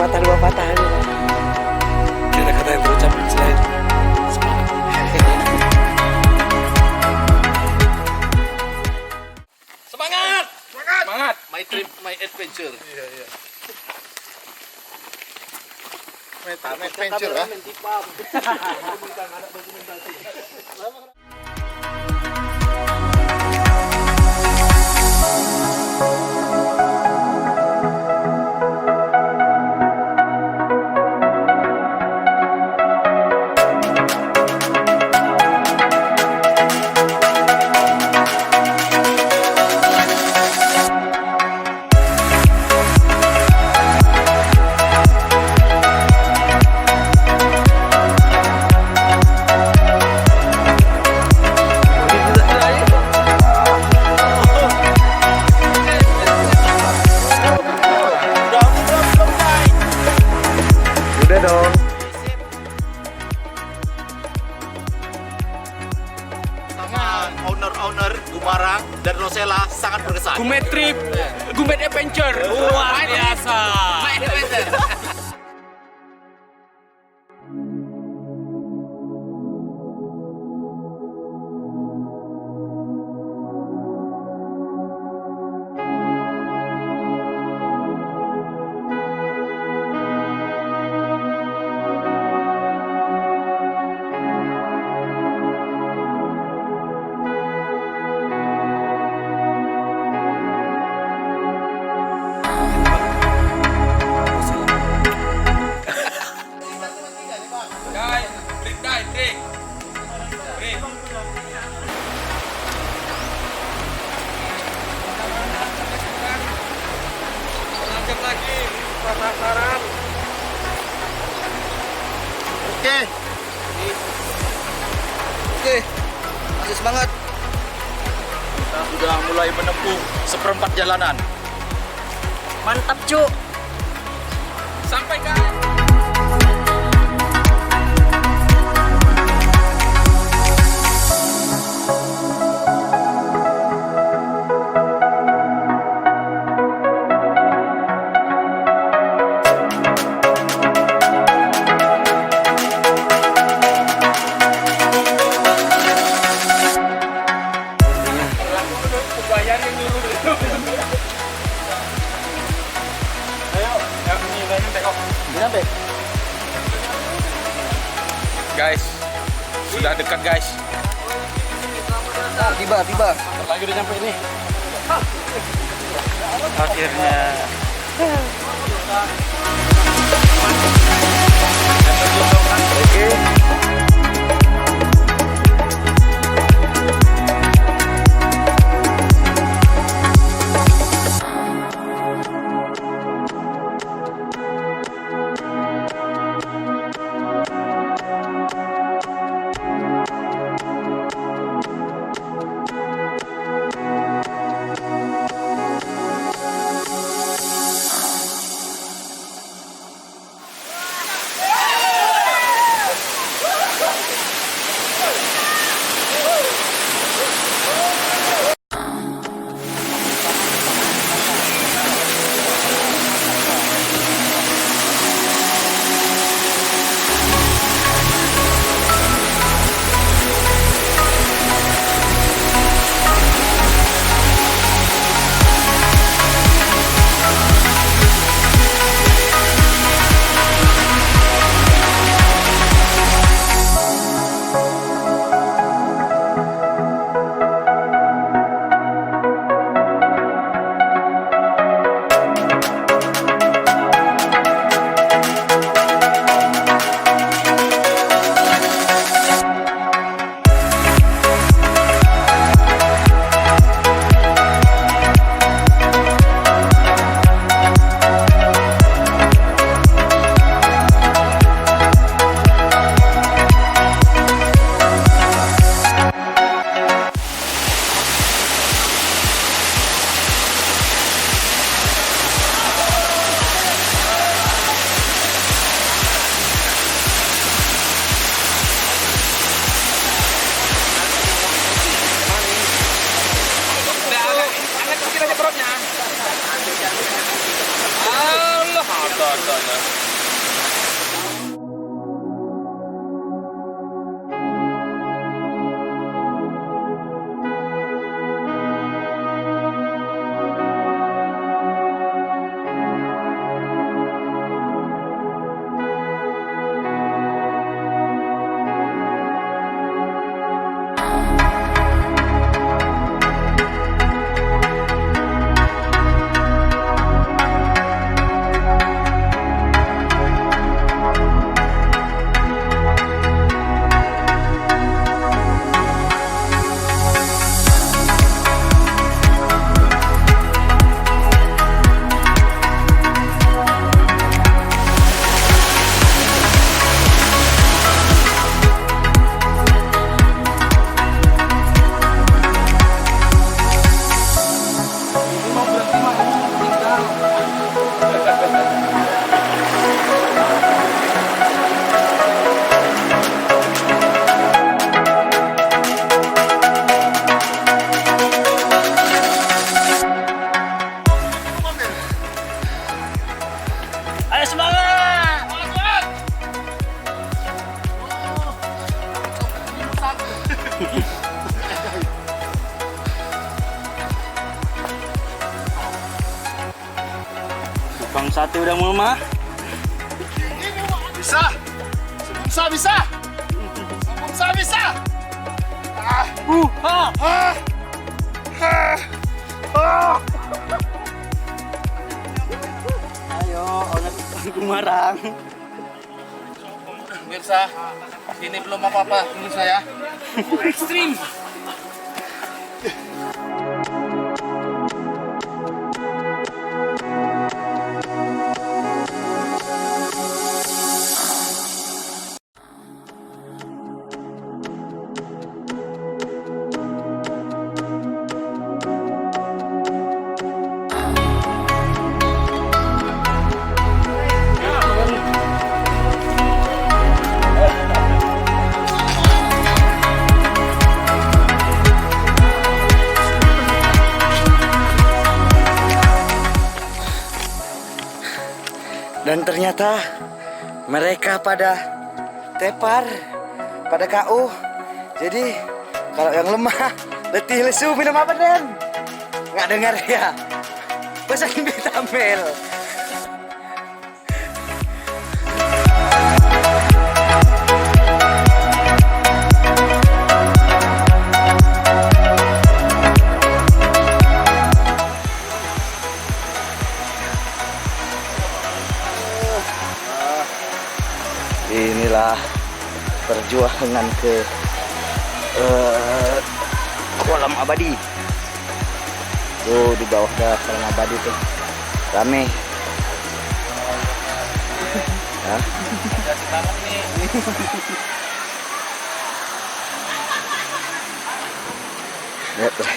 dua patah ini. Tidak ada kata yang terucap selain semangat. Semangat! Semangat! Semangat! My trip, my adventure. Iya, iya. My adventure lah. Owner Gumarang dan Rosella sangat berkesan. Gumit trip, gumit adventure, luar biasa. Lagi penasaran. Oke, masih semangat. Kita sudah mulai menempuh seperempat jalanan. Mantap, Cuk. Sampai kan. Guys, sudah dekat guys. Tiba. Lagi udah sampai ini. Akhirnya. Oke. sate udah melemah. Bisa. Bisa bisa. Bisa bisa. Ayo, onak kumarang. Pemirsa, ini belum apa-apa menurut saya. Ekstrim. Dan ternyata mereka pada tepar, pada KO. Jadi kalau yang lemah, letih lesu minum apa Den? Nggak dengar ya? Pesan Vitamil. Inilah perjuangan ke Kolam Abadi. Tuh di bawah dah Kolam Abadi tuh rame. Hah? Lihat tuh.